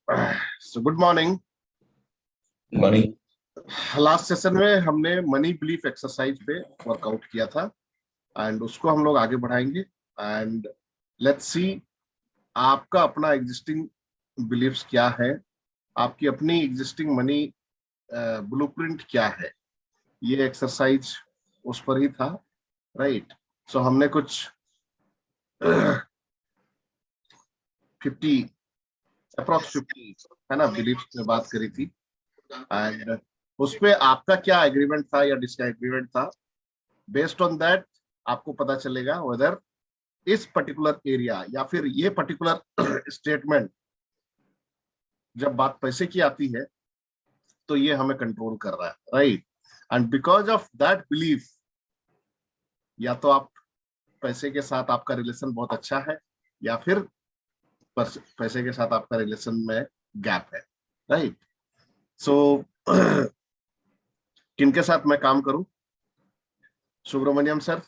So good morning. Money last session में हमने money belief exercise पे वर्कआउट किया था एंड उसको हम लोग आगे बढ़ाएंगे एंड लेट्स सी आपका अपना एग्जिस्टिंग बिलीफ्स क्या है, आपकी अपनी एग्जिस्टिंग मनी ब्लूप्रिंट क्या है। ये एक्सरसाइज उस पर ही था, राइट। सो हमने कुछ 50 अप्रॉक्स 50 है ना बिलीफ्स में बात करी थी एंड उस पे आपका क्या एग्रीमेंट था या डिसएग्रीमेंट था। बेस्ड ऑन दैट आपको पता चलेगा वेदर इस पर्टिकुलर एरिया या फिर ये पर्टिकुलर स्टेटमेंट जब बात पैसे की आती है तो ये हमें कंट्रोल कर रहा है, right. And because of that belief या तो आप पैसे के साथ आपका रिलेशन बहुत अच्छा है या फिर पैसे के साथ आपका रिलेशन में गैप है, राइट। सो किनके साथ मैं काम करूं? सुब्रमण्यम सर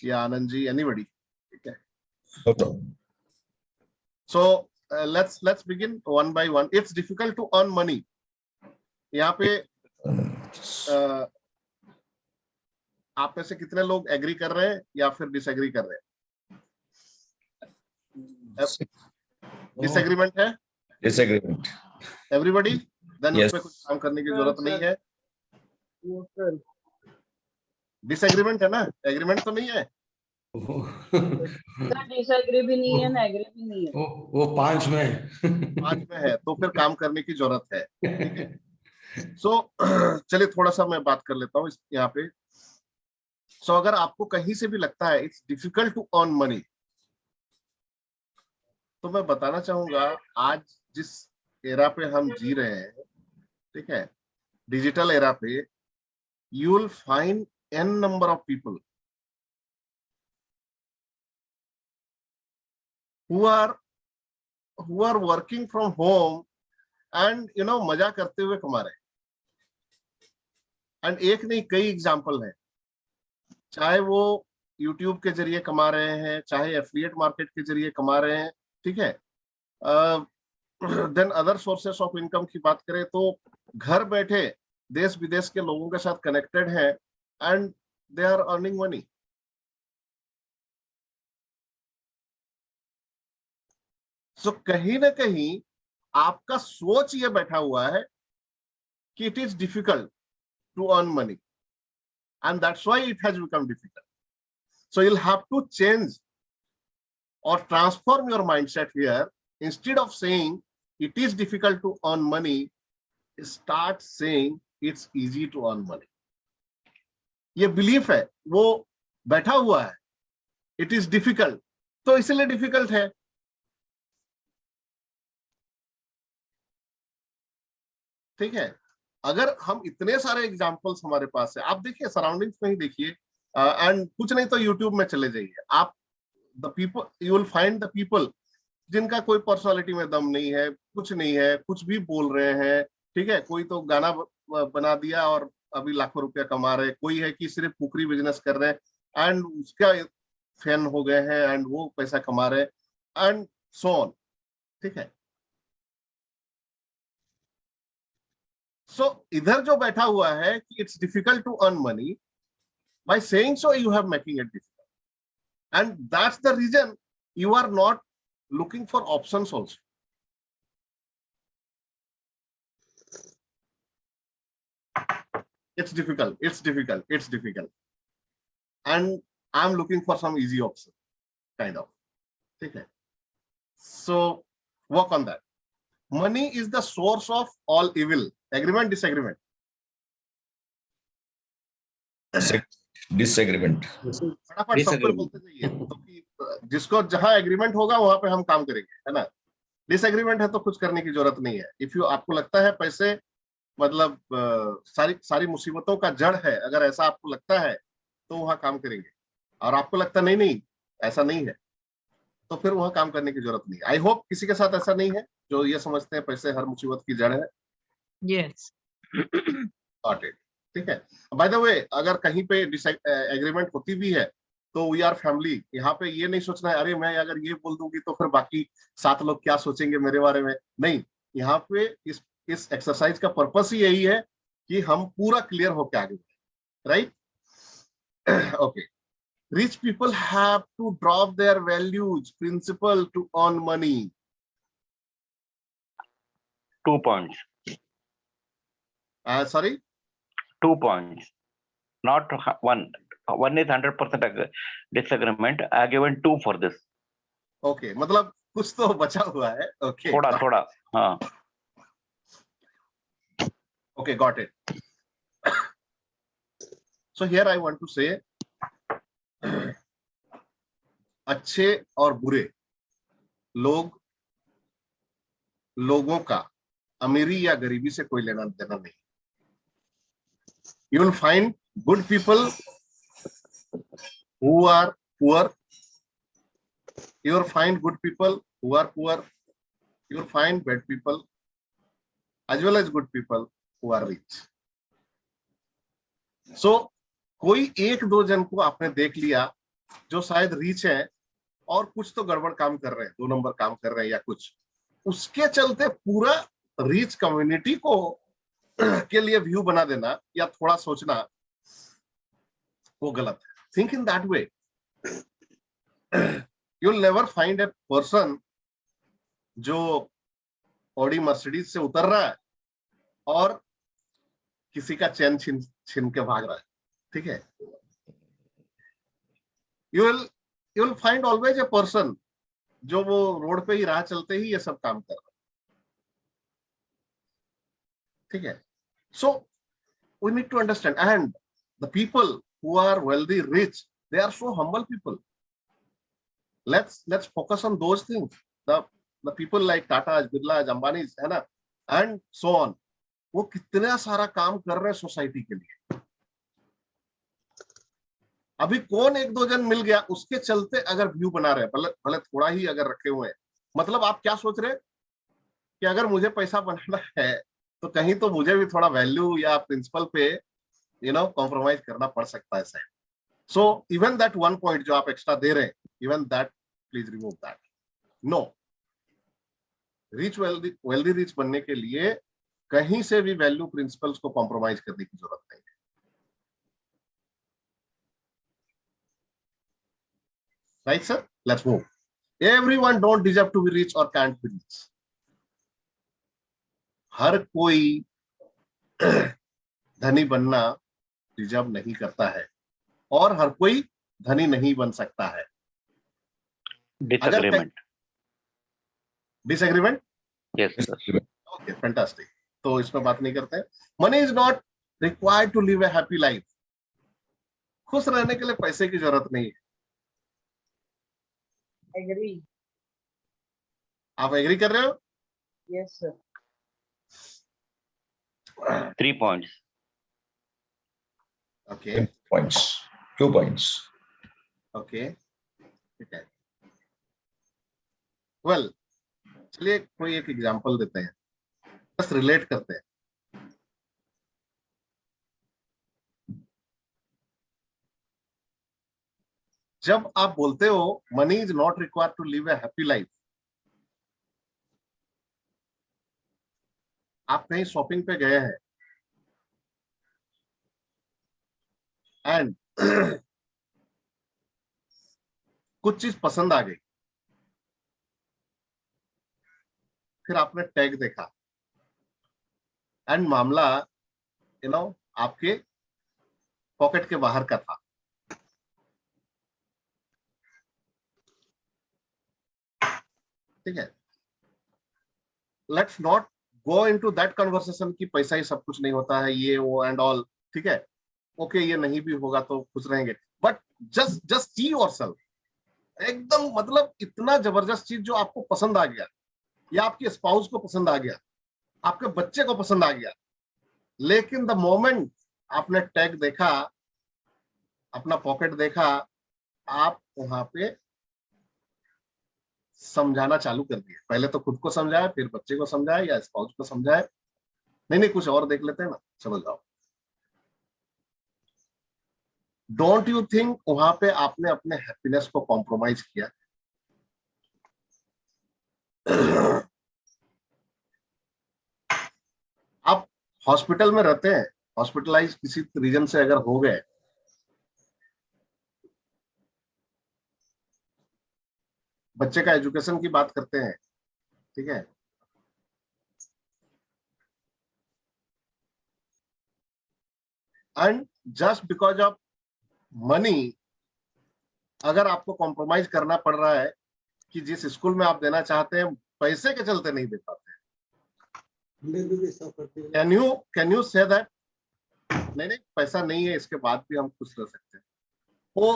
या आनंद जी, एनीबॉडी? ठीक है। सो let's begin one by one. It's difficult to earn money. यहाँ पे आप में से कितने लोग एग्री कर रहे हैं या फिर डिसएग्री कर रहे हैं? डिसएग्रीमेंट है? Disagreement everybody? Then Yes. उस पे कुछ काम करने की जरूरत नहीं है। डिसएग्रीमेंट है ना, एग्रीमेंट तो नहीं है। डिसएग्री भी नहीं है ना एग्री भी नहीं है। वो 5 में है। 5 में है तो फिर काम करने की जरूरत है, ठीक है। सो चलिए थोड़ा सा मैं बात कर लेता हूँ यहाँ पे। सो अगर आपको कहीं से भी लगता है it's difficult to earn money, तो मैं बताना चाहूंगा आज जिस एरा पे हम जी रहे हैं, ठीक है, डिजिटल एरा पे, you will find n number of people who are working from home and मजा करते हुए कमा रहे हैं। एंड एक नहीं कई एग्जाम्पल हैं, चाहे वो यूट्यूब के जरिए कमा रहे हैं, चाहे एफिलिएट मार्केट के जरिए कमा रहे हैं, ठीक है। Then other sources of income की बात करें तो घर बैठे देश विदेश के लोगों के साथ कनेक्टेड है and they are earning money. So कहीं ना कहीं आपका सोच ये बैठा हुआ है कि it is difficult to earn money and that's why it has become difficult. So you'll have to change or transform your mindset here. Instead of saying it is difficult to earn money, start saying it's easy to earn money. ये belief है वो बैठा हुआ है, it is difficult, तो इसलिए difficult है। ठीक है। अगर हम इतने सारे एग्जाम्पल्स हमारे पास है, आप देखिए सराउंडिंग्स में ही देखिए एंड कुछ नहीं तो यूट्यूब में चले जाइए आप, the people you will find the people जिनका कोई पर्सनालिटी में दम नहीं है, कुछ नहीं है, कुछ भी बोल रहे हैं, ठीक है। कोई तो गाना बना दिया और अभी लाखों रुपया कमा रहे, कोई है कि सिर्फ कुकरी बिजनेस कर रहे हैं एंड उसका फैन हो गए हैं एंड वो पैसा कमा रहे एंड सो ऑन, ठीक है। सो इधर जो बैठा हुआ है कि it's difficult to earn money, by saying so you have making it difficult and that's the reason you are not looking for options also. It's difficult and I'm looking for some easy option kind of, okay. So work on that. Money is the source of all evil. Agreement, disagreement? Disagreement. फटाफट सबको बोलते जाइए, तो जिसको जहां agreement होगा वहां पे हम काम करेंगे, है ना। डिसएग्रीमेंट है तो कुछ करने की जरूरत नहीं है। इफ यू आपको लगता है पैसे मतलब सारी मुसीबतों का जड़ है, अगर ऐसा आपको लगता है तो वहां काम करेंगे, और आपको लगता नहीं ऐसा नहीं है तो फिर वहां काम करने की जरूरत नहीं। आई होप किसी के साथ ऐसा नहीं है जो ये समझते हैं पैसे हर मुसीबत की जड़ है। यस, गॉट इट, ठीक है। बाय द वे अगर कहीं पे एग्रीमेंट होती भी है तो वी आर फैमिली। यहाँ पे ये नहीं सोचना है अरे मैं अगर ये बोल दूंगी तो फिर बाकी 7 लोग क्या सोचेंगे मेरे बारे में, नहीं। यहाँ पे इस एक्सरसाइज का पर्पस ही यही है कि हम पूरा क्लियर होके आगे बढ़े, right. Okay, rich people have to drop their values principle to earn money. 2 points. Sorry, 2 points. Not one. One is 100% disagreement. I have given 2 for this. okay, मतलब कुछ तो बचा हुआ है। Okay, थोड़ा हाँ। Okay, got it. So here I want to say अच्छे और बुरे लोगों का अमीरी या गरीबी से कोई लेना देना नहीं। You will find good people who are poor. You will find good people who are poor. You will find bad people as well as good people who are rich. So कोई एक दो जन को आपने देख लिया जो शायद रिच है और कुछ तो गड़बड़ काम कर रहे हैं, 2 नंबर काम कर रहे हैं या कुछ, उसके चलते पूरा रिच कम्युनिटी को के लिए व्यू बना देना या थोड़ा सोचना, वो गलत है। Think in that way. You will never find a person जो ऑडी मर्सिडीज से उतर रहा है और किसी का चैन छीन के भाग रहा है, ठीक है। You will find always a person जो वो रोड पे ही राह चलते ही ये सब काम कर रहा है, ठीक है। So we need to understand, and the people who are wealthy rich, they are so humble people. let's focus on those things. The people like Tata, Birla, Ambani, है ना, and so on, वो कितना सारा काम कर रहे हैं society के लिए। अभी कौन एक दो जन मिल गया उसके चलते अगर व्यू बना रहे हैं, भले थोड़ा ही अगर रखे हुए हैं, मतलब आप क्या सोच रहे हैं कि अगर मुझे पैसा बनाना है तो कहीं तो मुझे भी थोड़ा वैल्यू या प्रिंसिपल पे कॉम्प्रोमाइज करना पड़ सकता है sir. So even that 1 point जो आप एक्स्ट्रा दे रहे हैं, even that please remove that. No, rich wealthy rich बनने के लिए कहीं से भी वैल्यू प्रिंसिपल्स को कॉम्प्रोमाइज करने की जरूरत नहीं है। Right, sir? Let's move. Everyone don't deserve to be rich or can't be rich. हर कोई धनी बनना डिजर्व नहीं करता है और हर कोई धनी नहीं बन सकता है। Disagreement? Yes, sir. Okay, fantastic. तो इसमें बात नहीं करते हैं। Money is not required to live a happy life. खुश रहने के लिए पैसे की जरूरत नहीं है। Agree. आप एग्री कर रहे हो? Yes, sir. 3 points. Okay, 2 points. Okay, ठीक है। वेल, चलिए कोई एक एग्जांपल देते हैं, बस रिलेट करते हैं। जब आप बोलते हो money is not required to live a happy life, आप कहीं शॉपिंग पे गए हैं एंड कुछ चीज पसंद आ गई, फिर आपने टैग देखा एंड मामला आपके पॉकेट के बाहर का था, ठीक है। Let's not go into that conversation कि पैसा ही सब कुछ नहीं होता है, ये वो एंड ऑल, ठीक है। ओके, ये नहीं भी होगा तो खुश रहेंगे, बट जस्ट सी योरसेल्फ, एकदम मतलब इतना जबरदस्त चीज जो आपको पसंद आ गया या आपके स्पाउस को पसंद आ गया, आपके बच्चे को पसंद आ गया, लेकिन द मोमेंट आपने टैग देखा, अपना पॉकेट देखा, आप वहां पे समझाना चालू कर दिया। पहले तो खुद को समझाया, फिर बच्चे को समझाया या स्पाउस को समझाया, नहीं कुछ और देख लेते हैं ना, समझ जाओ। डोंट यू थिंक वहां पे आपने अपने हैप्पीनेस को कॉम्प्रोमाइज किया? आप हॉस्पिटल में रहते हैं, हॉस्पिटलाइज किसी रीजन से अगर हो गए, बच्चे का एजुकेशन की बात करते हैं, ठीक है, and just because of money अगर आपको कॉम्प्रोमाइज करना पड़ रहा है कि जिस स्कूल में आप देना चाहते हैं पैसे के चलते नहीं दे पाते, कैन यू से दैट नहीं पैसा नहीं है इसके बाद भी हम खुश रह सकते हैं? वो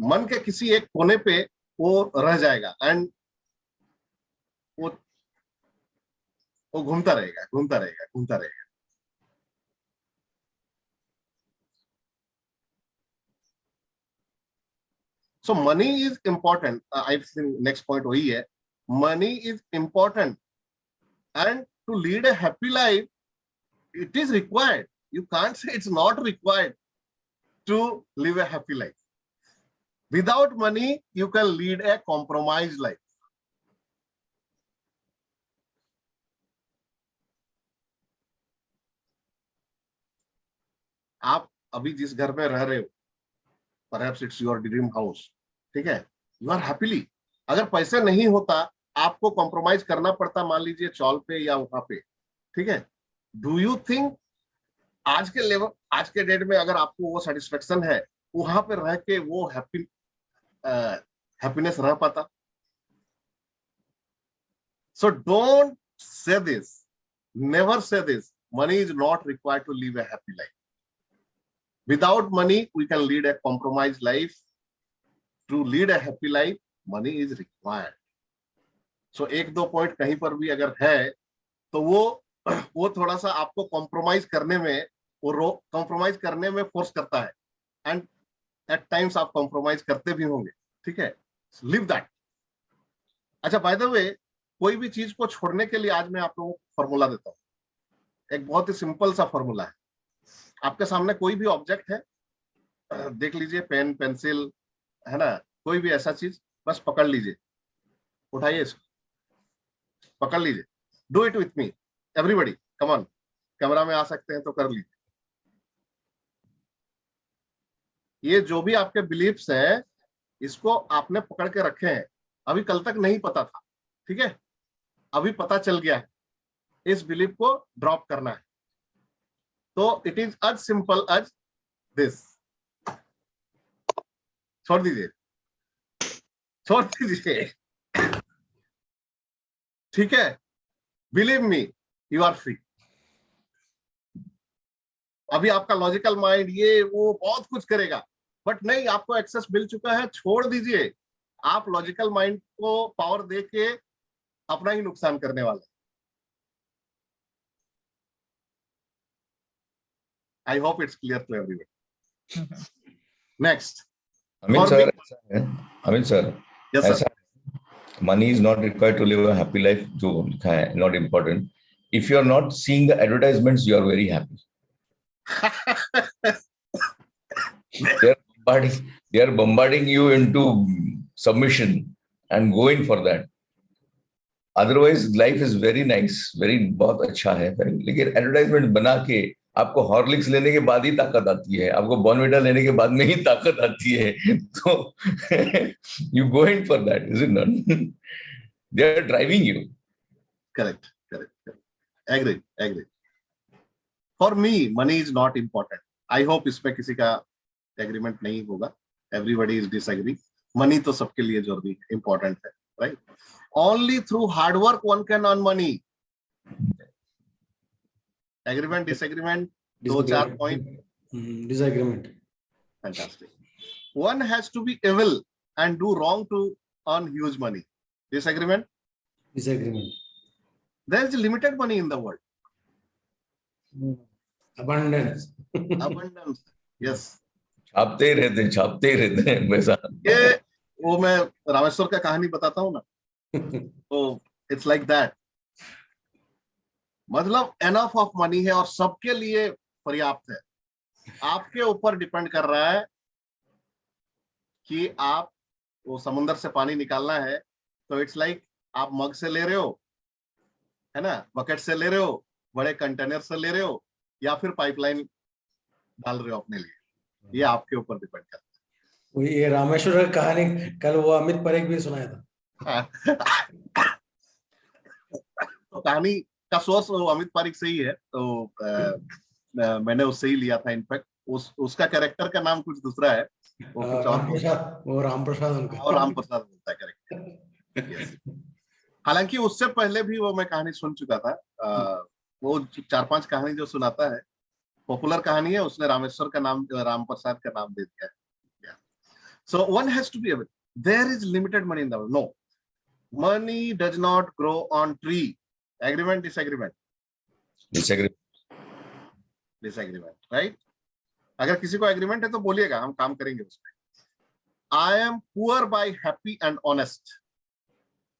मन के किसी एक कोने पे वो रह जाएगा एंड वो घूमता रहेगा घूमता रहेगा घूमता रहेगा. So money is important. I think next point वही है, money is important and to lead a happy life it is required. You can't say it's not required to live a happy life. Without money you can lead a compromised life. आप अभी जिस घर में रह रहे हो, perhaps it's your dream house, ठीक है, you are happily. अगर पैसे नहीं होता, आपको कॉम्प्रोमाइज करना पड़ता, मान लीजिए चौल पे या वहां पे, ठीक है, डू यू थिंक आज के लेवल, आज के डेट में अगर आपको वो सेटिस्फेक्शन है, वहां पे रह के वो हैप्पीनेस रह पाता? So don't say this, never say this, money is not required to live a happy life. Without money we can lead a compromised life. To lead a happy life money is required. So एक दो point कहीं पर भी अगर है तो वो थोड़ा सा आपको कॉम्प्रोमाइज करने में, वो कॉम्प्रोमाइज करने में फोर्स करता है, एंड एट टाइम्स आप कॉम्प्रोमाइज करते भी होंगे, ठीक है, लिव दैट. अच्छा, बाय द वे, कोई भी चीज को छोड़ने के लिए आज मैं आप लोगों को फॉर्मूला देता हूँ. एक बहुत ही सिंपल सा फॉर्मूला है. आपके सामने कोई भी ऑब्जेक्ट है, देख लीजिए, पेन, पेंसिल, है ना, कोई भी ऐसा चीज, बस पकड़ लीजिए, उठाइए इसको, पकड़ लीजिए. Do it with me everybody, come on. Camera में आ सकते हैं तो कर लीजिए. ये जो भी आपके बिलीफ्स हैं, इसको आपने पकड़ के रखे हैं. अभी कल तक नहीं पता था, ठीक है, अभी पता चल गया है. इस बिलीफ को ड्रॉप करना है. तो it is as simple as this. छोड़ दीजिए, छोड़ दीजिए, ठीक है. Believe me, you are free. अभी आपका लॉजिकल माइंड ये वो बहुत कुछ करेगा, बट नहीं, आपको एक्सेस मिल चुका है, छोड़ दीजिए. आप लॉजिकल माइंड को पावर दे के अपना ही नुकसान करने वाले. I hope it's clear to everyone. Next. Amin sir, ऐसा है, Amin sir, यस ऐसा है, money is not required to live a happy life, जो लिखा है, not important. If you are not seeing the advertisements, you are very happy. They are bombarding you into submission and going for that. Otherwise, life is very nice, very बहुत अच्छा है. लेकिन advertisement बना के आपको हॉर्लिक्स लेने के बाद ही ताकत आती है, आपको बॉर्नविटा लेने के बाद में ही ताकत आती है. तो you going for that, is it not? They are driving you. Correct. Agree. For me, money is not important. I hope इसमें किसी का एग्रीमेंट नहीं होगा. Everybody is disagree. Money तो सबके लिए जरूरी, important है, right? Only through hard work one can earn money. Agreement, disagreement, दो चार point. Disagreement. Fantastic. One has to be evil and do wrong to earn huge money. Disagreement? Disagreement. There is limited money in the world. Abundance. Abundance. Yes. छापते ही रहते हैं पैसा. ये वो मैं रामेश्वर का कहानी बताता हूँ ना, तो इट्स लाइक दैट. मतलब एनफ ऑफ मनी है और सबके लिए पर्याप्त है. आपके ऊपर डिपेंड कर रहा है कि आप वो समुंदर से पानी निकालना है तो इट्स लाइक आप मग से ले रहे हो, है ना, बकेट से ले रहे हो, बड़े कंटेनर से ले रहे हो, या फिर पाइपलाइन डाल रहे हो अपने लिए, ये आपके ऊपर डिपेंड करता वो ये रामेश्वर का कहानी कल वो अमित परेख भी सुनाया था। है। तो कहानी का सोर्स अमित पारिक से ही है, तो मैंने उससे ही लिया था। इनफैक्ट उसका कैरेक्टर का नाम कुछ दूसरा है, वो कुछ और बोलता है, वो राम प्रसाद उनका और राम प्रसाद बोलता है कैरेक्टर। यस, हालांकि उससे पहले भी वो मैं कहानी सुन चुका था। वो 4-5 कहानी जो सुनाता है पॉपुलर कहानी है, उसने रामेश्वर का नाम, राम प्रसाद का नाम दे दिया है। So one has to be aware, there is limited money in the world. No, money does not grow on tree. Agreement, disagreement? Disagreement, right? अगर किसी को एग्रीमेंट है तो बोलिएगा, हम काम करेंगे उसमें। I am poor by happy and honest.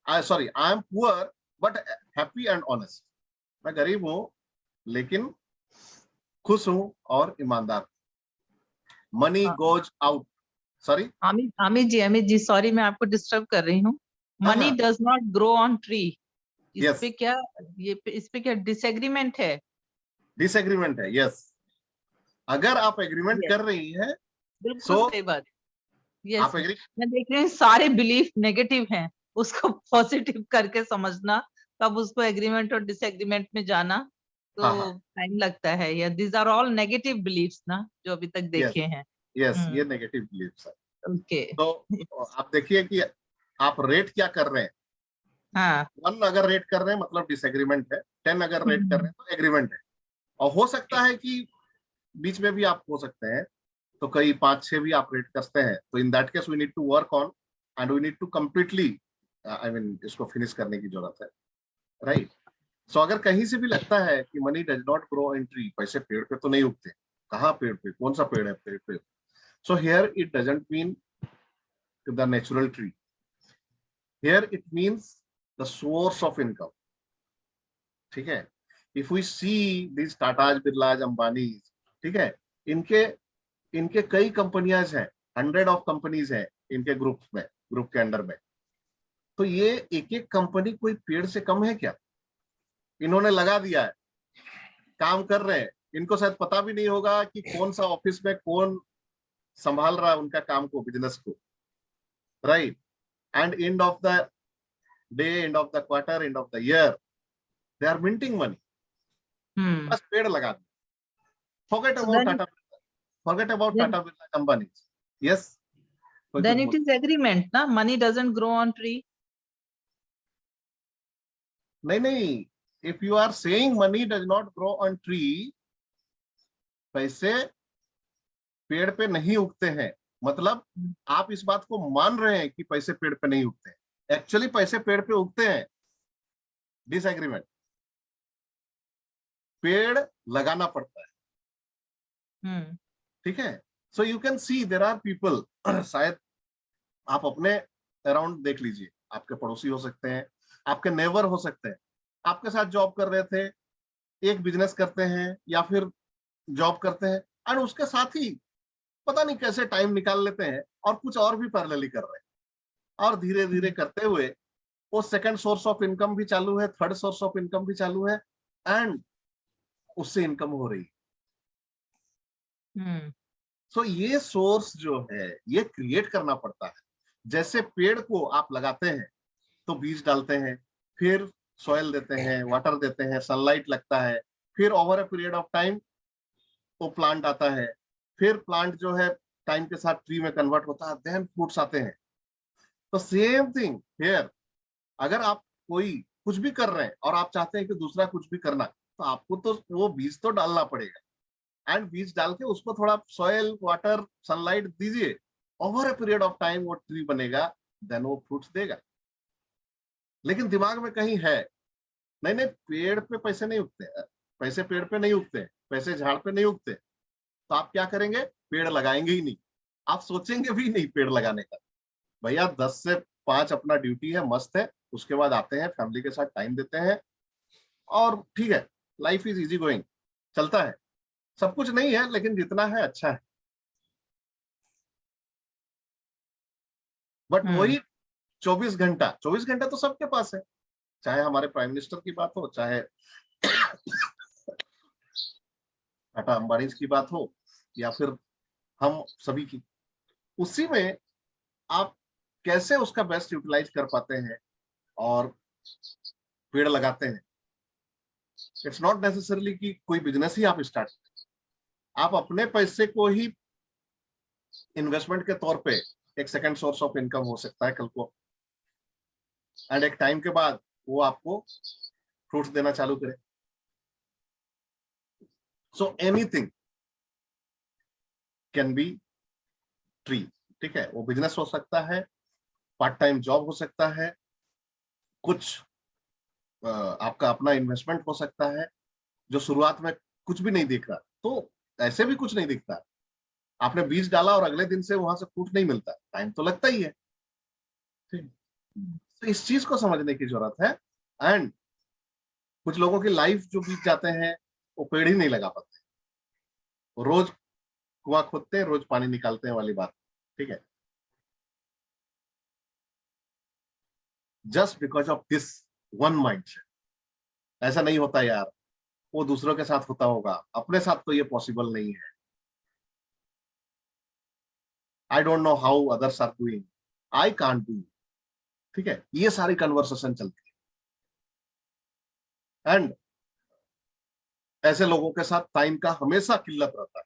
I am poor but happy and honest. मैं गरीब हूं लेकिन खुश हूं और ईमानदार। Money goes out. Sorry? Amit ji sorry मैं आपको डिस्टर्ब कर रही हूँ। Money does not grow on tree, इस पे क्या, इस पे क्या डिसएग्रीमेंट है? डिसएग्रीमेंट है, यस। अगर आप एग्रीमेंट कर रही हैं, बिल्कुल सही बात। यस, आप एग्री, मैं देख रही हूँ सारे बिलीफ नेगेटिव हैं, उसको पॉजिटिव करके समझना, तब उसको एग्रीमेंट और डिसएग्रीमेंट में जाना तो टाइम लगता है। या this are all negative beliefs ना, जो अभी तक देखे हैं। यस, ये नेगेटिव बिलीफ्स है। ओके, तो आप देखिए कि आप रेट क्या कर रहे हैं। हाँ, 1 अगर रेट कर रहे हैं मतलब डिसएग्रीमेंट है, 10 अगर रेट कर रहे हैं तो एग्रीमेंट है। और हो सकता है कि बीच में भी आप हो सकते हैं, तो कई 5-6 भी आप रेट करते हैं, तो in that case we need to work on and we need to completely, I mean इसको फिनिश करने की जरूरत है, राइट? सो अगर कहीं से भी लगता है कि money does not grow in tree, पैसे पेड़ पे तो नहीं उगते, कहाँ पेड़ पे, कौन सा पेड़ है पेड़ पे? So here it doesn't mean the natural tree, here it means the source of income. ठीक है, if we see this Tatas, Birlas, Ambani, ठीक है, इनके इनके कई कंपनियां हैं, 100 ऑफ कंपनीज हैं इनके ग्रुप में, ग्रुप के अंडर में। तो ये एक एक कंपनी कोई पेड़ से कम है क्या? इन्होंने लगा दिया है, काम कर रहे हैं, इनको शायद पता भी नहीं होगा कि कौन सा ऑफिस में कौन संभाल रहा है उनका काम को, बिजनेस को, right? And end of the day, end of the quarter, end of the year, they are minting money. बस पेड़ लगा दो, forget about Tata, forget about Tata Birla companies. Yes, then it is agreement na, money doesn't grow on tree. नहीं, if you are saying money does not grow on tree, पैसे पेड़ पे नहीं उगते हैं, मतलब आप इस बात को मान रहे हैं कि पैसे पेड़ पे नहीं उगते हैं, एक्चुअली पैसे पेड़ पे उगते हैं। डिसएग्रीमेंट, पेड़ लगाना पड़ता है। ठीक है, so you can see there are people, शायद आप अपने अराउंड देख लीजिए, आपके पड़ोसी हो सकते हैं, आपके नेबर हो सकते हैं, आपके साथ जॉब कर रहे थे, एक बिजनेस करते हैं या फिर जॉब करते हैं, और उसके साथ ही पता नहीं कैसे टाइम निकाल लेते हैं और कुछ और भी पैरेलली कर रहे हैं, और धीरे धीरे करते हुए वो सेकंड सोर्स ऑफ इनकम भी चालू है, थर्ड सोर्स ऑफ इनकम भी चालू है, एंड उससे इनकम हो रही है। सो ये सोर्स जो है ये क्रिएट करना पड़ता है। जैसे पेड़ को आप लगाते हैं तो बीज डालते हैं, फिर सॉइल देते हैं, वाटर देते हैं, सनलाइट लगता है, फिर over a period of time वो प्लांट आता है, फिर प्लांट जो है टाइम के साथ ट्री में कन्वर्ट होता है, देन फ्रूट्स आते हैं। तो सेम थिंग हियर, अगर आप कोई कुछ भी कर रहे हैं और आप चाहते हैं कि दूसरा कुछ भी करना, तो आपको तो वो बीज तो डालना पड़ेगा, एंड बीज डाल के उसको थोड़ा सॉइल, वाटर, सनलाइट दीजिए, over a period of time वो ट्री बनेगा, देन वो फ्रूट्स देगा। लेकिन दिमाग में कहीं है, नहीं पेड़ पे पैसे नहीं उगते, पैसे पेड़ पे नहीं उगते, पैसे झाड़ पे नहीं उगते, तो आप क्या करेंगे? पेड़ लगाएंगे ही नहीं, आप सोचेंगे भी नहीं पेड़ लगाने का। भैया 10 से 5 अपना ड्यूटी है, मस्त है, उसके बाद आते हैं, फैमिली के साथ टाइम देते हैं, और ठीक है, लाइफ इज इजी गोइंग, चलता है। सब कुछ नहीं है लेकिन जितना है अच्छा है। बट वही 24 घंटा तो सबके पास है, चाहे हमारे प्राइम मिनिस्टर की बात हो, चाहे टाटा अंबानी की बात हो, या फिर हम सभी की। उसी में आप कैसे उसका बेस्ट यूटिलाइज कर पाते हैं और पेड़ लगाते हैं। इट्स नॉट नेसेसरली कि कोई बिजनेस ही आप स्टार्ट करें, आप अपने पैसे को ही इन्वेस्टमेंट के तौर पे एक सेकंड सोर्स ऑफ इनकम हो सकता है कल को, एंड एक टाइम के बाद वो आपको फ्रूट्स देना चालू करे। So anything can be tree, ठीक है। वो बिजनेस हो सकता है, पार्ट टाइम जॉब हो सकता है, कुछ आपका अपना इन्वेस्टमेंट हो सकता है जो शुरुआत में कुछ भी नहीं दिख रहा, तो ऐसे भी कुछ नहीं दिखता। आपने बीज डाला और अगले दिन से वहां से फ्रूट नहीं मिलता, टाइम तो लगता ही है। तो इस चीज को समझने की जरूरत है। एंड कुछ लोगों की लाइफ जो बीत जाते हैं वो पेड़ ही नहीं लगा पाते, वो रोज कुआं खोदते हैं, रोज पानी निकालते हैं वाली बात, ठीक है। Just because of this one mindset. ऐसा नहीं होता यार, वो दूसरों के साथ होता होगा, अपने साथ तो ये पॉसिबल नहीं है। I don't know how others are doing, I can't do, ठीक है। ये सारी कन्वर्सेशन चलती है, एंड ऐसे लोगों के साथ टाइम का हमेशा किल्लत रहता है।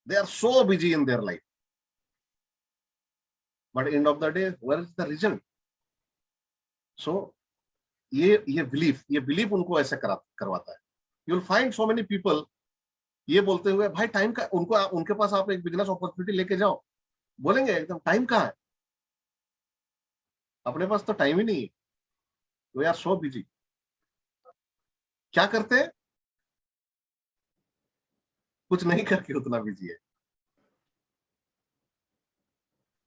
They are so busy in their life, but end of the day where is the result? So ये बिलीफ उनको ऐसे करवाता है। You will find so many people ये बोलते हुए, भाई टाइम का, उनके पास आप एक बिजनेस अपॉर्चुनिटी लेके जाओ, बोलेंगे एकदम टाइम कहाँ है, अपने पास तो टाइम ही नहीं है, वी आर सो बिजी। क्या करते हैं? कुछ नहीं करके उतना बिजी है।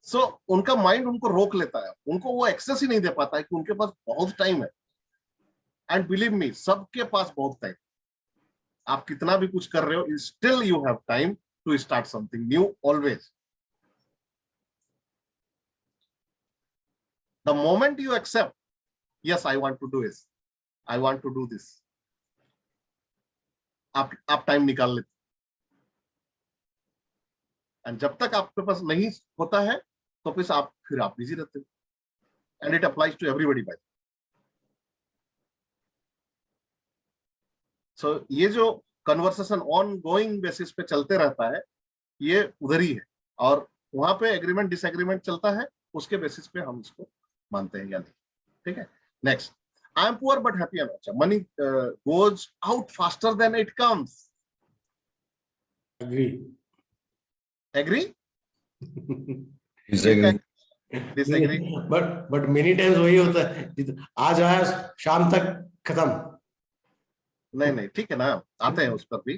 सो उनका माइंड उनको रोक लेता है, उनको वो एक्सेस ही नहीं दे पाता है कि उनके पास बहुत टाइम है। एंड बिलीव मी, सबके पास बहुत टाइम। आप कितना भी कुछ कर रहे हो, still you have time to start something new always. The moment you accept, yes I want to do this, I want to do this, आप टाइम निकाल लेते। एंड जब तक आपके पास नहीं होता है तो फिर आप बिजी रहते हो। And it applies to everybody by. So ये जो कन्वर्सेशन ऑन गोइंग बेसिस पे चलते रहता है, ये उधर ही है, और वहां पे एग्रीमेंट डिसएग्रीमेंट चलता है, उसके बेसिस पे हम इसको मानते हैं या नहीं, ठीक है। Next, I am poor but happy and money goes out faster than it comes. Agree agree? Disagree. But many times वही होता है, आज आया शाम तक खत्म। नहीं, ठीक है ना, आते हैं उस पर भी।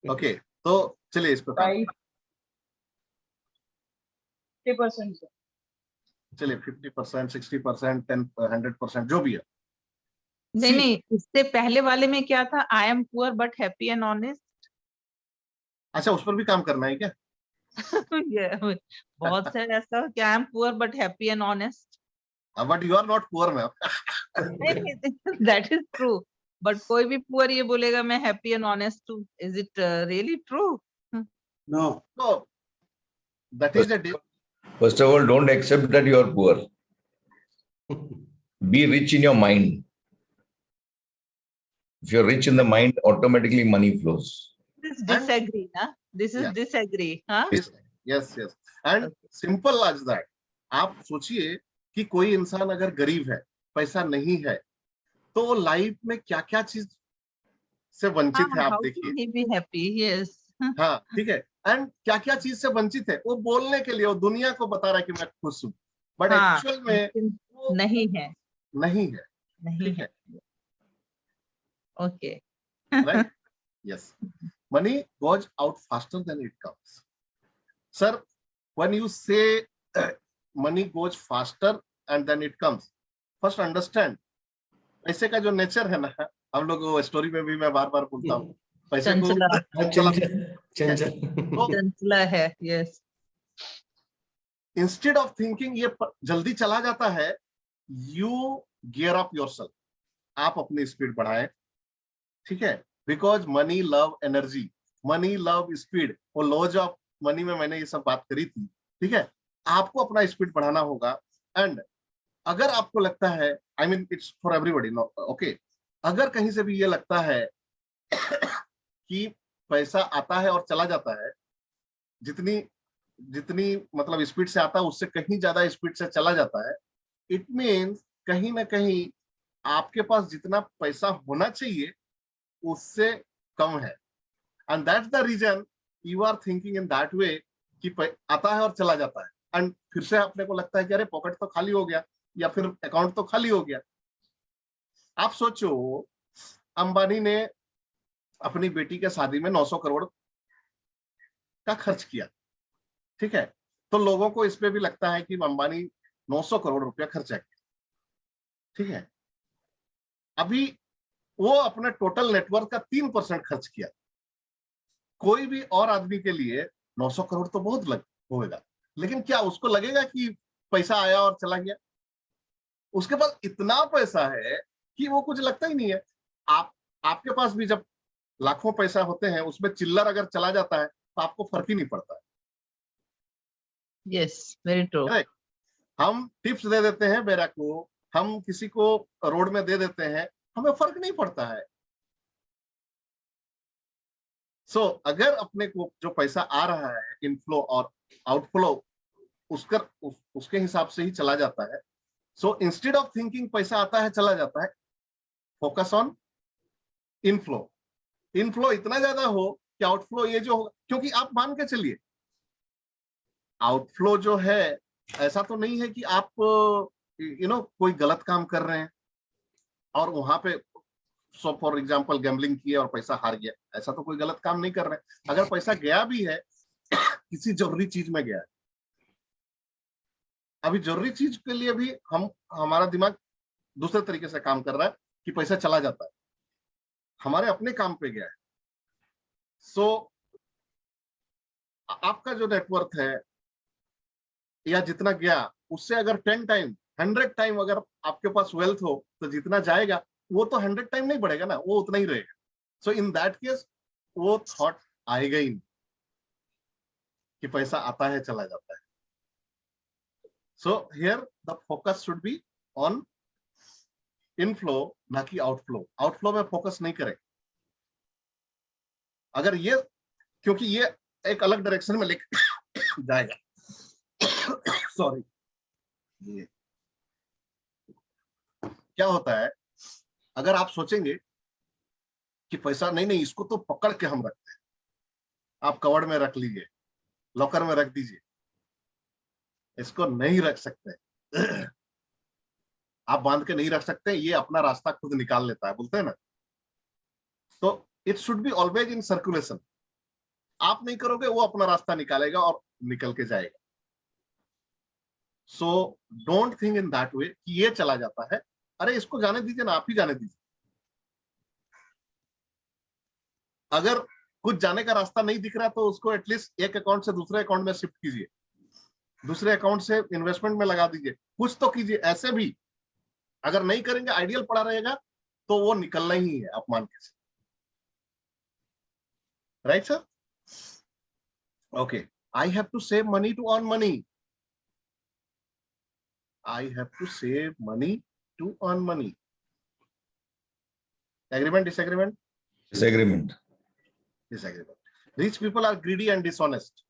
ओके, तो चलिए इस पर काम। 50%। चलिए 50%, 60%, 10, 100%, जो भी है। नहीं, इससे पहले वाले में क्या था? आई am poor but happy and honest. अच्छा, उस पर भी काम करना है क्या? बहुत से ऐसा कि I am poor but happy and honest. But you are not poor ma'am. That is true, but कोई भी पुअर ये बोलेगा मैं हैप्पी एंड ऑनेस्ट हूँ, is it really true? No, that is a First of all, don't accept that you are poor. Be rich in your mind. If you're rich in the mind, automatically money flows. This disagree, na? This is Yeah. disagree, huh? Yes and simple as that. आप सोचिए कि कोई इंसान अगर गरीब है, पैसा नहीं है, तो वो लाइफ में क्या क्या चीज से वंचित है, आप देखिए। He be happy, yes. हाँ, ठीक है। एंड क्या क्या चीज से वंचित है, वो बोलने के लिए वो दुनिया को बता रहा है कि मैं खुश हूँ, बट हाँ, एक्चुअल में वो नहीं है, नहीं है, नहीं ठीक है। है। Okay. Right? Yes. Money goes out faster than it comes. Sir, when you say money goes faster and then it comes, first understand, पैसे का जो नेचर है ना, हम लोग वो स्टोरी में भी मैं बार बार बोलता हूँ, पैसे को चंचला चंचल है, yes. इंस्टेड ऑफ थिंकिंग ये जल्दी चला जाता है, यू गियर अप योरसेल्फ, आप अपनी स्पीड बढ़ाएं, ठीक है, because money love energy, money love speed, और लॉज ऑफ मनी में मैंने ये सब बात करी थी, ठीक है। आपको अपना स्पीड बढ़ाना होगा। एंड अगर आपको लगता है, I mean it's for everybody, okay, अगर कहीं से भी ये लगता है कि पैसा आता है और चला जाता है, जितनी जितनी मतलब स्पीड से आता है उससे कहीं ज्यादा स्पीड से चला जाता है, इट मीन्स कहीं ना कहीं आपके पास जितना पैसा होना चाहिए उससे कम है। And that's the reason you are thinking in that way कि आता है और चला जाता है, एंड फिर से अपने को लगता है कि अरे पॉकेट तो खाली हो गया या फिर अकाउंट तो खाली हो गया। आप सोचो, अंबानी ने अपनी बेटी के शादी में 900 करोड़ का खर्च किया, ठीक है, तो लोगों को इस पे भी लगता है कि अंबानी 900 करोड़ रुपया खर्चा किया, ठीक है। अभी वो अपने टोटल नेटवर्क का 3% खर्च किया। कोई भी और आदमी के लिए 900 करोड़ तो बहुत होगा, लेकिन क्या उसको लगेगा कि पैसा आया और चला गया? उसके पास इतना पैसा है कि वो कुछ लगता ही नहीं है। आपके पास भी जब लाखों पैसा होते हैं, उसमें चिल्लर अगर चला जाता है तो आपको फर्क ही नहीं पड़ता है। Yes, very true. हम टिप्स दे देते हैं बेरा को, हम किसी को रोड में दे देते हैं, हमें फर्क नहीं पड़ता है। सो अगर अपने को जो पैसा आ रहा है, इनफ्लो और आउटफ्लो, उसके हिसाब से ही चला जाता है। सो इंस्टेड ऑफ थिंकिंग पैसा आता है चला जाता है, फोकस ऑन इनफ्लो। इनफ्लो इतना ज्यादा हो कि आउटफ्लो ये जो होगा, क्योंकि आप मान के चलिए आउटफ्लो जो है, ऐसा तो नहीं है कि आप कोई गलत काम कर रहे हैं और वहां पे सो फॉर एग्जांपल गैम्बलिंग किए और पैसा हार गया, ऐसा तो कोई गलत काम नहीं कर रहे हैं। अगर पैसा गया भी है किसी जरूरी चीज में गया है, अभी जरूरी चीज के लिए भी हमारा दिमाग दूसरे तरीके से काम कर रहा है कि पैसा चला जाता है, हमारे अपने काम पे गया है। सो आपका जो नेटवर्थ है या जितना गया उससे अगर 10 टाइम 100 टाइम अगर आपके पास वेल्थ हो, तो जितना जाएगा वो तो 100 टाइम नहीं बढ़ेगा ना, वो उतना ही रहेगा। सो इन दैट केस वो थॉट आएगा ही नहीं कि पैसा आता है चला जाता है। So here the focus should be on inflow, ना कि आउटफ्लो। आउटफ्लो में फोकस नहीं करें। अगर ये, क्योंकि ये एक अलग डायरेक्शन में लेके जाएगा। सॉरी, ये क्या होता है, अगर आप सोचेंगे कि पैसा नहीं इसको तो पकड़ के हम रखते हैं, आप कवर्ड में रख लीजिए, लॉकर में रख दीजिए, इसको नहीं रख सकते। आप बांध के नहीं रख सकते, ये अपना रास्ता खुद निकाल लेता है, बोलते हैं ना। तो it should be always in circulation. आप नहीं करोगे, वो अपना रास्ता निकालेगा और निकल के जाएगा। So don't think in that way कि ये चला जाता है, अरे इसको जाने दीजिए ना, आप ही जाने दीजिए। अगर कुछ जाने का रास्ता नहीं दिख रहा तो उसको एटलीस्ट एक अकाउंट से दूसरे अकाउंट में शिफ्ट कीजिए, दूसरे अकाउंट से इन्वेस्टमेंट में लगा दीजिए, कुछ तो कीजिए। ऐसे भी अगर नहीं करेंगे, आइडियल पड़ा रहेगा, तो वो निकलना ही है अपमान के से। Right sir? Okay, I have to save money to earn money. I have to save money to earn money. Agreement, disagreement? Disagreement. Disagreement. Rich people are greedy and dishonest.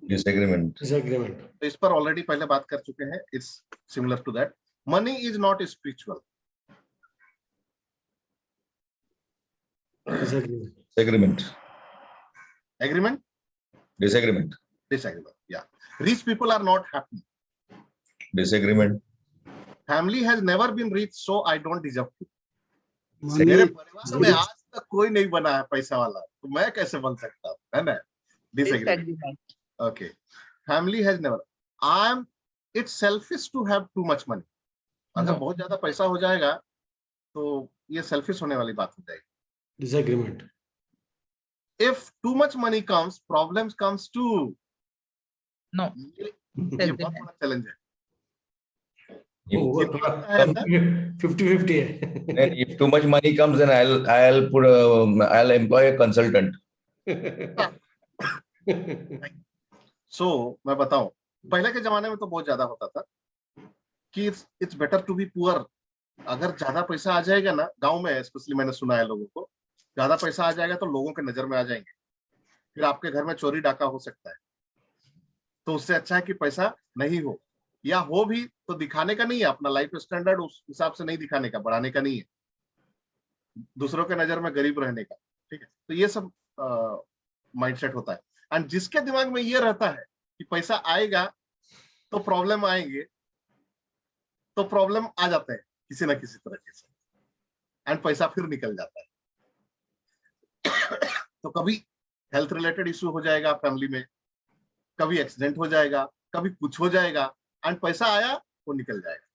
Disagreement. Disagreement. तो इस पर already पहले बात कर चुके हैं. It's similar to that. Money is not spiritual. Disagreement. Disagreement. Agreement? Disagreement. Disagreement. Yeah. Rich people are not happy. Disagreement. Family has never been rich, so I don't deserve to. Money मेरे is परिवार में आज तक कोई नहीं बना है पैसा वाला, तो मैं कैसे बन सकता हूँ, है ना? Disagreement. Okay. Family has never. It's selfish to have too much money. अगर बहुत ज्यादा पैसा हो जाएगा तो ये सेल्फिश होने वाली बात हो जाएगी. Disagreement. If too much money comes, problems comes too. No ये बहुत बड़ा चैलेंज है। If, वो जिनको थोड़ा लगता है ऐसा, 50-50 है then if too much money comes, then I'll employ a consultant. मैं बताऊं, पहले के जमाने में तो बहुत ज्यादा होता था कि it's better to be poor. अगर ज्यादा पैसा आ जाएगा ना, गांव में स्पेशली मैंने सुना है लोगों को, ज्यादा पैसा आ जाएगा तो लोगों के नजर में आ जाएंगे, फिर आपके घर में चोरी डाका हो सकता है। तो उससे अच्छा है कि पैसा नहीं हो, या हो भी तो दिखाने का नहीं है, अपना लाइफ स्टैंडर्ड उस हिसाब से नहीं दिखाने का, बढ़ाने का नहीं है, दूसरों के नजर में गरीब रहने का। ठीक है, तो ये सब माइंडसेट होता है। एंड जिसके दिमाग में ये रहता है कि पैसा आएगा तो प्रॉब्लम आएंगे, तो प्रॉब्लम आ जाते हैं किसी ना किसी तरीके से, एंड पैसा फिर निकल जाता है। तो कभी हेल्थ रिलेटेड इश्यू हो जाएगा फैमिली में, कभी एक्सीडेंट हो जाएगा, कभी कुछ हो जाएगा, एंड पैसा आया वो निकल जाएगा।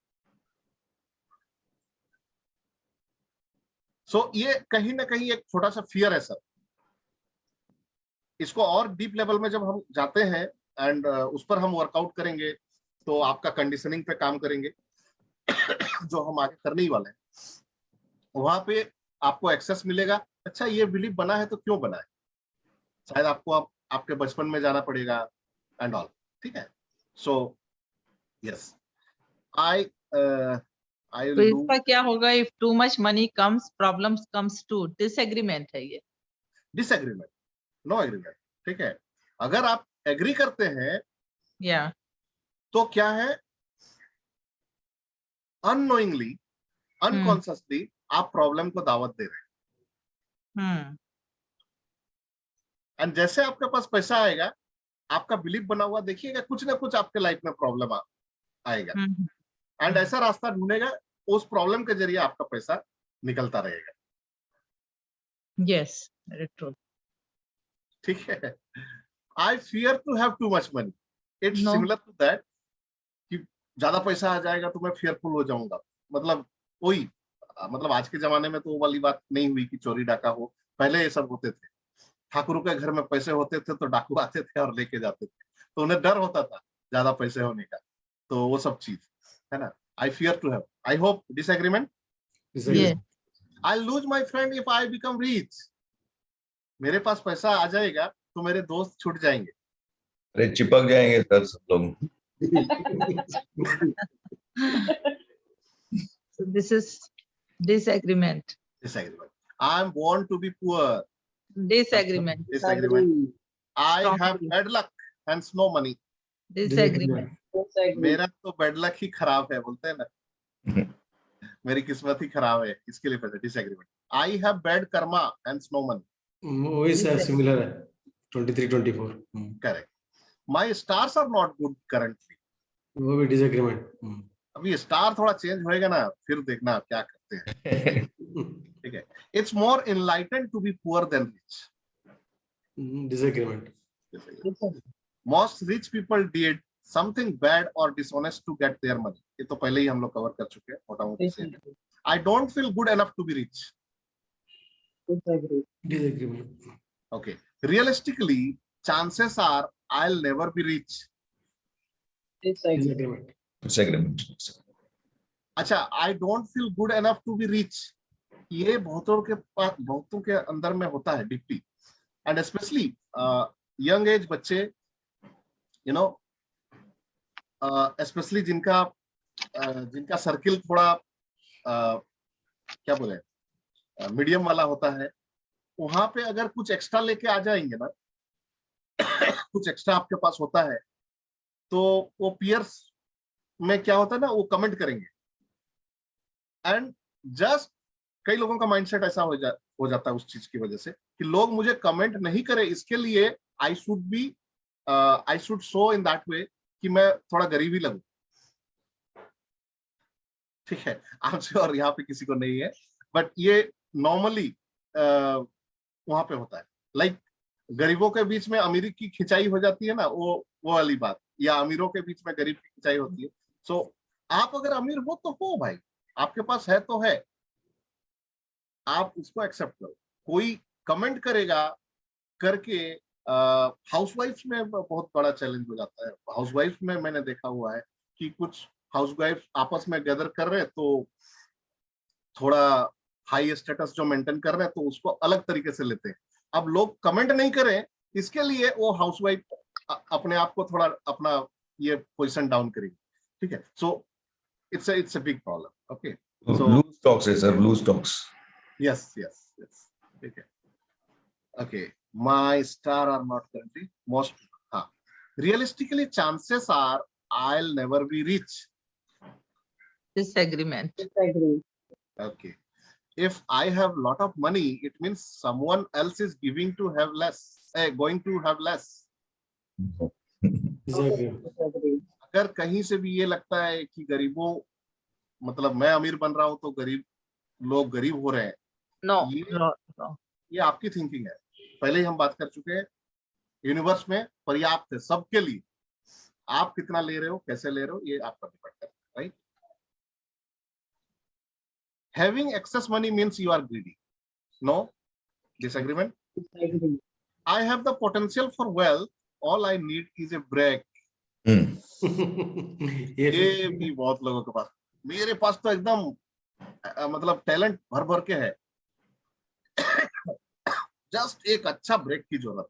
सो ये कहीं ना कहीं एक छोटा सा फियर है सर। इसको और डीप लेवल में जब हम जाते हैं एंड उस पर हम वर्कआउट करेंगे, तो आपका कंडीशनिंग पे काम करेंगे जो हम आगे करने ही वाले हैं, वहां पे आपको एक्सेस मिलेगा। अच्छा, ये बिलीफ बना है तो क्यों बना है, शायद आपको आपके बचपन में जाना पड़ेगा एंड ऑल। ठीक है, सो यस, आई तो इसका क्या होगा? If too much money comes, problems comes too, disagreement है ये। Disagreement, no agreement. ठीक है, अगर आप एग्री करते हैं या तो क्या है, अननोइंगली, अनकॉन्शियसली आप प्रॉब्लम को दावत दे रहे हैं। एंड जैसे आपके पास पैसा आएगा, आपका बिलीफ बना हुआ, देखिएगा कुछ ना कुछ आपके लाइफ में प्रॉब्लम आएगा, एंड ऐसा रास्ता ढूंढेगा, उस प्रॉब्लम के जरिए आपका पैसा निकलता रहेगा। Yes, very true. ठीक है, I fear to have too much money, it's No. Similar to that, कि ज्यादा पैसा आ जाएगा तो मैं फियरफुल हो जाऊंगा। मतलब वही, मतलब आज के जमाने में तो वो वाली बात नहीं हुई कि चोरी डाका हो, पहले ये सब होते थे। ठाकुरों के घर में पैसे होते थे तो डाकू आते थे और लेके जाते थे, तो उन्हें डर होता था ज्यादा पैसे होने का। तो वो सब चीज है ना, I fear to have, I hope disagreement. ये I lose my friend if I become rich, मेरे पास पैसा आ जाएगा तो मेरे दोस्त छूट जाएंगे। अरे चिपक जाएंगे सर सब लोग। so this is disagreement. Disagreement. I am born to be poor. Disagreement. Disagreement. I Strong have belief. bad luck, hence no money. Disagreement. मेरा तो बैड लक ही खराब है, बोलते हैं ना, मेरी किस्मत ही खराब है, इसके लिए पैसा। Disagreement. I have bad karma hence no money. वही सिमिलर है 23-24। Correct. My stars are not good currently, वो भी डिसएग्रीमेंट। अभी स्टार थोड़ा चेंज होएगा ना, फिर देखना क्या करते हैं। ठीक है, it's more enlightened to be poor than rich. Disagreement. Most rich people did something bad और dishonest to get their money, ये तो पहले ही हम लोग कवर कर चुके हैं मोटा मोटी से। I don't feel good enough to be rich. Disagreement. Okay, realistically chances are I will never be rich. Disagreement. Disagreement. अच्छा, I don't feel good enough to be rich, ये बहुतों के अंदर में होता है deeply, and specially young age बच्चे, you know, specially जिनका सर्किल थोड़ा क्या बोले, मीडियम वाला होता है, वहां पे अगर कुछ एक्स्ट्रा लेके आ जाएंगे ना, कुछ एक्स्ट्रा आपके पास होता है, तो वो पीयर्स में क्या होता है ना, वो कमेंट करेंगे, एंड जस्ट कई लोगों का माइंडसेट ऐसा हो जाता है उस चीज की वजह से कि लोग मुझे कमेंट नहीं करे, इसके लिए I should show in that way कि मैं थोड़ा गरीबी लगूं। ठीक है, आपसे और यहाँ पे किसी को नहीं है, बट ये नॉर्मली वहां पे होता है। लाइक गरीबों के बीच में अमीरी की खिंचाई हो जाती है ना, वो वाली बात, या अमीरों के बीच में गरीब की खिंचाई होती है। सो आप अगर अमीर हो तो हो भाई, आपके पास है तो है, आप उसको एक्सेप्ट करो। कोई कमेंट करेगा करके हाउसवाइफ में बहुत बड़ा चैलेंज हो जाता है। हाउसवाइफ में मैंने देखा हुआ है कि कुछ हाउसवाइफ आपस में गैदर कर रहे हैं तो थोड़ा हाई स्टेटस जो मेंटेन कर रहे हैं तो उसको अलग तरीके से लेते हैं। अब लोग कमेंट नहीं करें इसके लिए वो हाउसवाइफ अपने आप को थोड़ा अपना ये पोजीशन डाउन करेगी, ठीक है। So it's a big problem. Okay, so blue stocks है sir, blue stocks. Yes yes yes, ठीक है। Okay, my star are not currently most, हाँ, realistically chances are I'll never be rich. Disagreement. Okay, if I have lot of money, it means someone else is giving to have less, going to have less. Disagree. अगर कहीं से भी ये लगता है कि गरीबों, मतलब मैं अमीर बन रहा हूं तो गरीब लोग गरीब हो रहे हैं, No, ये no. ये आपकी थिंकिंग है। पहले ही हम बात कर चुके हैं, यूनिवर्स में पर्याप्त है सबके लिए। आप कितना ले रहे हो, कैसे ले रहे हो, ये आप पर डिपेंड करता है, right. Having excess money means you are greedy. No disagreement. I have the potential for wealth. All I need is a break. ये भी बहुत लोगों के पास, मेरे पास तो एकदम मतलब टैलेंट भर भर के है, जस्ट एक अच्छा ब्रेक की जरूरत।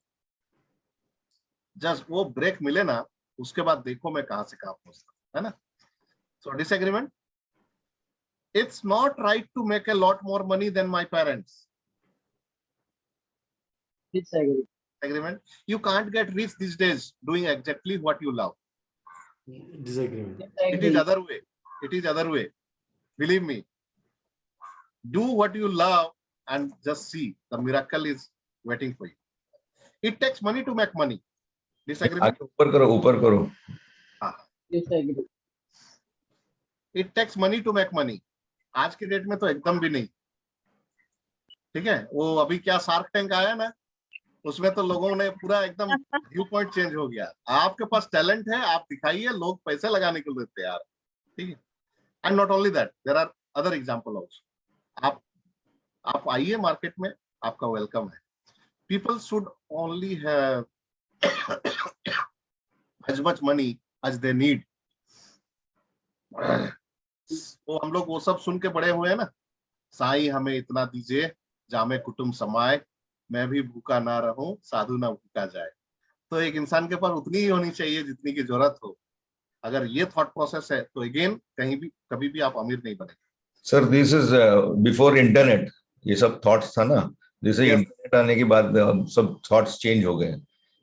जस्ट वो ब्रेक मिले ना, उसके बाद देखो मैं कहां से कहां पहुंचता, है ना। So disagreement, it's not right to make a lot more money than my parents. Agreement. You can't get rich these days doing exactly what you love. Disagreement. It is other way. It is other way. Believe me. Do what you love and just see the miracle is waiting for you. It takes money to make money. Disagreement? ऊपर करो, ऊपर करो। It takes money to make money. आज के date में तो एकदम भी नहीं, ठीक है। वो अभी क्या शार्क टैंक आया ना, उसमें तो लोगों ने पूरा एकदम व्यू पॉइंट चेंज हो गया। आपके पास टैलेंट है, आप दिखाइए, लोग पैसे लगाने के लिए तैयार, ठीक है। And not only that, there are other example also. आप आइए मार्केट में, आपका वेलकम है। People should only have as much money as they need. तो हम लोग वो सब सुन के बड़े हुए हैं ना, साईं हमें इतना दीजिए, जामे कुटुंब समाए, मैं भी भूखा ना रहूं, साधु ना भूखा जाए। तो एक इंसान के पास उतनी ही होनी चाहिए जितनी की जरूरत हो। अगर ये थॉट प्रोसेस है तो अगेन कहीं भी कभी भी आप अमीर नहीं बनेंगे। Sir this is before internet, ये सब थॉट्स था ना, जैसे Yes. इंटरनेट आने के बाद सब थॉट्स चेंज हो गए।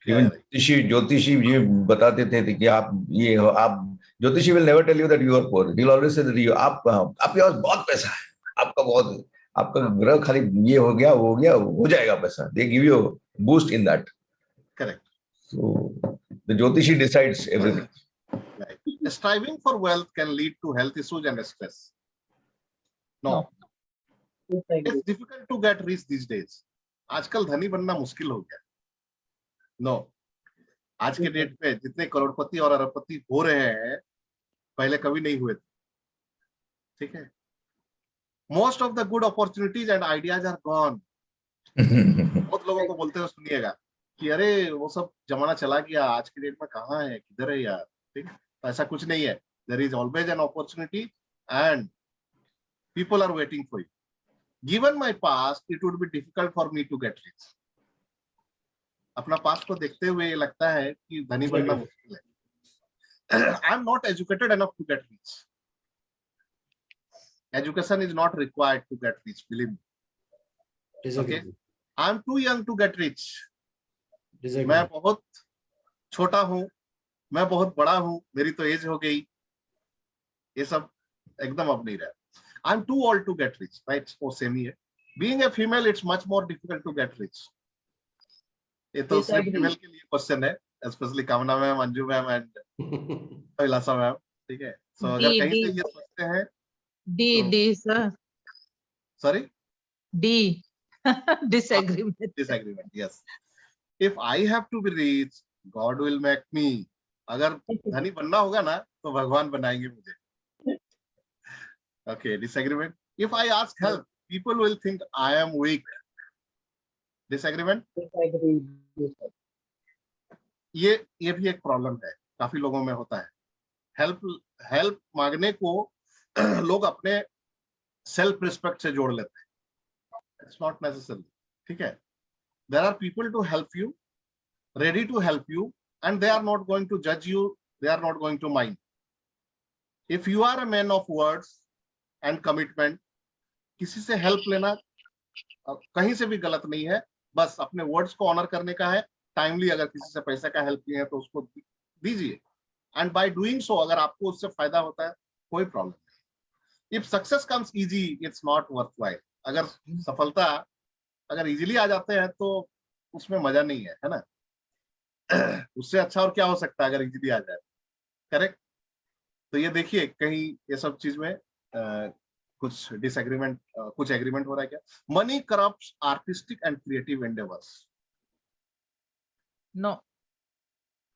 इवन ज्योतिषी ये बताते थे कि आप ये हो, आप ज्योतिषी will never tell you that you are poor, he will always say that you आपके पास बहुत पैसा है, आपका ग्रह खाली ये हो गया, वो हो गया, हो जाएगा पैसा। They give you boost in that. Correct. So the ज्योतिषी decides everything. Striving for wealth can lead to health issues and stress. No. It's difficult to get rich these days. आजकल धनी बनना मुश्किल हो गया। नो, आज के डेट में जितने करोड़पति और अरबपति हो रहे हैं, पहले कभी नहीं हुए थे, ठीक है। Most of the good opportunities and ideas are gone. बहुत लोगों को बोलते हुए सुनिएगा कि अरे वो सब जमाना चला गया, आज के डेट में कहाँ है, किधर है यार, ठीक है। तो ऐसा कुछ नहीं है। There is always an opportunity and people are waiting for you. Given my past, it would be difficult for me to get rich. अपना पास्ट को देखते हुए ये लगता है कि धनी बनना मुश्किल है। I am not educated enough to get rich. Education is not required to get rich, believe me. Disagree. Okay? I am too young to get rich. Disagree. मैं बहुत छोटा हूँ, मैं बहुत बड़ा हूँ, मेरी तो एज हो गई, ये सब एकदम अब नहीं रहा। I'm too old to get rich, right? वो सेम ही है। Being a female, it's much more difficult to get rich. ये तो सिर्फ फीमेल के लिए क्वेश्चन है, स्पेशली कामना ma'am, Anju ma'am and Abhilasha ma'am, ठीक है। सो अगर कहीं से ये सोचते हैं D sir, sorry D disagreement, yes. If I have to be rich, God will make me. अगर धनी बनना होगा ना तो भगवान बनाएंगे मुझे। Okay, disagreement. If I ask help, people will think I am weak. Disagreement. ये भी एक प्रॉब्लम है, काफी लोगों में होता है। हेल्प मांगने को लोग अपने सेल्फ रिस्पेक्ट से जोड़ लेते हैं। इट्स नॉट नेसेसरी, ठीक है। There are people to help you, ready to help you, and they are not going to judge you, they are not going to mind. If you are a man of words and commitment, किसी से help लेना कहीं से भी गलत नहीं है, बस अपने वर्ड्स को ऑनर करने का है। टाइमली अगर किसी से पैसे का हेल्प लिए तो उसको दीजिए, एंड बाय डूइंग सो अगर आपको उससे फायदा होता है कोई प्रॉब्लम नहीं। If success comes easy it's not worthwhile. अगर सफलता अगर इजीली आ जाते हैं तो उसमें मजा नहीं है ना। उससे अच्छा और क्या हो सकता है अगर इजीली आ जाए, करेक्ट। तो ये देखिए कहीं ये सब चीज में कुछ डिसएग्रीमेंट, कुछ एग्रीमेंट हो रहा है क्या? Money corrupts artistic and creative endeavours. No,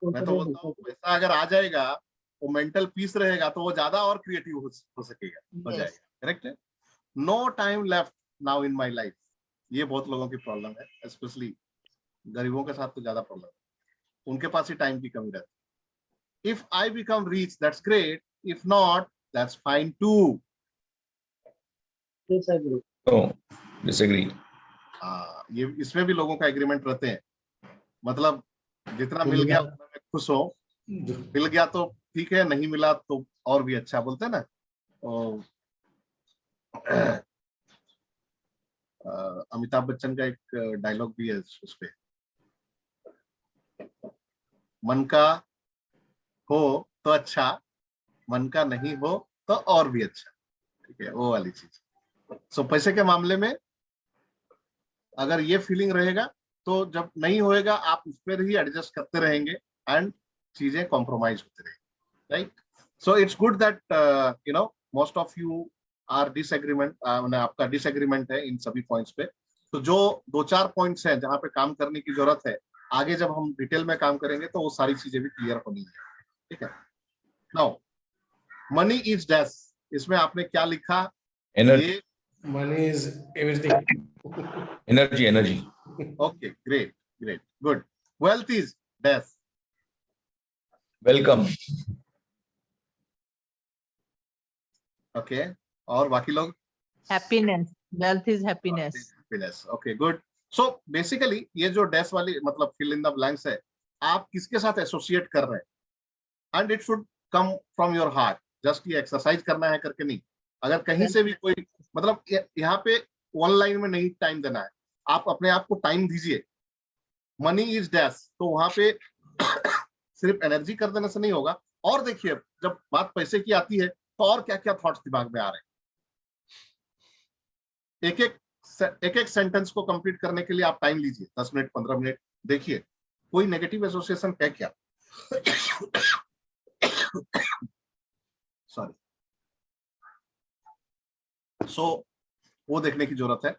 मैं तो बोलता हूँ पैसा अगर आ जाएगा, वो मेंटल पीस रहेगा तो वो ज्यादा और क्रिएटिव हो सकेगा, हो Yes. जाएगा, करेक्ट है। No time left now in my life, ये बहुत लोगों की प्रॉब्लम है, स्पेशली गरीबों के साथ तो ज्यादा प्रॉब्लम है, उनके पास ही टाइम की कमी रहती है। If I become rich that's great, if not that's fine too. No, disagree. ये इसमें भी लोगों का एग्रीमेंट रहते हैं, मतलब जितना मिल गया उतना में खुश हो, मिल गया तो ठीक है, नहीं मिला तो और भी अच्छा, बोलते हैं ना। अमिताभ बच्चन का एक डायलॉग भी है उस पे, मन का हो तो अच्छा, मन का नहीं हो तो और भी अच्छा, ठीक है, वो वाली चीज। सो पैसे के मामले में अगर ये फीलिंग रहेगा तो जब नहीं होएगा आप उस पर ही एडजस्ट करते रहेंगे एंड चीजें कॉम्प्रोमाइज होते रहेंगे, right. So it's good that you know most of you are disagreement, आपका डिसएग्रीमेंट है इन सभी पॉइंट्स पे। तो जो 2-4 पॉइंट्स हैं जहां पे काम करने की जरूरत है, आगे जब हम डिटेल में काम करेंगे तो वो सारी चीजें भी क्लियर होनी है, ठीक है। नाउ मनी इज डैश, इसमें आपने क्या लिखा? Energy. ये Money is everything. Energy. Okay, great great good. Wealth is dash, Welcome. Okay. और बाकी लोग? Happiness, wealth is happiness. Happiness, okay good. So basically ये जो डैश वाली मतलब फिल इन द ब्लैंक्स है, आप किसके साथ एसोसिएट कर रहे हैं, and it should come from your heart. Just ये एक्सरसाइज करना है करके नहीं। अगर कहीं से भी कोई मतलब यहाँ पे वन लाइन में नहीं टाइम देना है, आप अपने आप को टाइम दीजिए। मनी इज डैश, तो वहां पे सिर्फ एनर्जी कर देने से नहीं होगा। और देखिए जब बात पैसे की आती है तो और क्या क्या थॉट्स दिमाग में आ रहे हैं। एक एक सेंटेंस को कंप्लीट करने के लिए आप टाइम लीजिए, 10 मिनट 15 मिनट। देखिए कोई नेगेटिव एसोसिएशन है क्या? सॉरी। सो वो देखने की जरूरत है।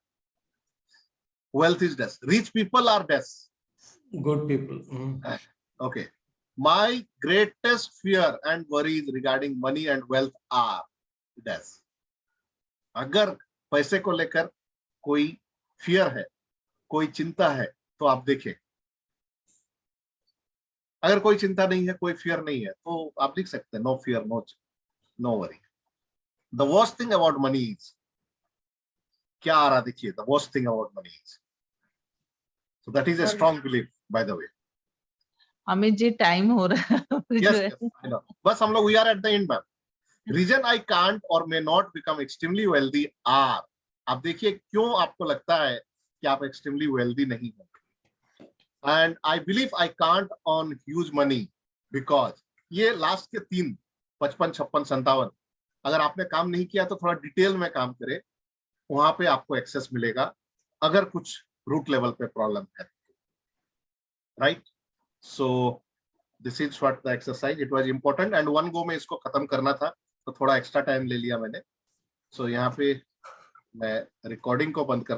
Wealth is dash, rich people are dash, Good people. okay. My greatest fear and worries regarding money and wealth are dash. अगर पैसे को लेकर कोई फियर है, कोई चिंता है, तो आप देखें। अगर कोई चिंता नहीं है, कोई फियर नहीं है, तो आप लिख सकते हैं no fear no worry. The worst thing about money is, क्या आ रहा देखिए, the worst thing about money is, so that is a strong belief by the way. Amit ji time हो रहा है। Yes, yes, I know. बस हम लोग we are at the end, ma'am. Reason I can't or may not become extremely wealthy are, आप देखिए क्यों आपको लगता है कि आप extremely wealthy नहीं होंगे। And I believe I can't on huge money because ये लास्ट के 3 55 56 57 अगर आपने काम नहीं किया तो थोड़ा डिटेल में काम करें, वहां पे आपको एक्सेस मिलेगा अगर कुछ रूट लेवल पे प्रॉब्लम है, right. So this is what the exercise, it was important and one go में इसको खत्म करना था तो थोड़ा एक्स्ट्रा टाइम ले लिया मैंने। सो यहाँ पे मैं रिकॉर्डिंग को बंद कर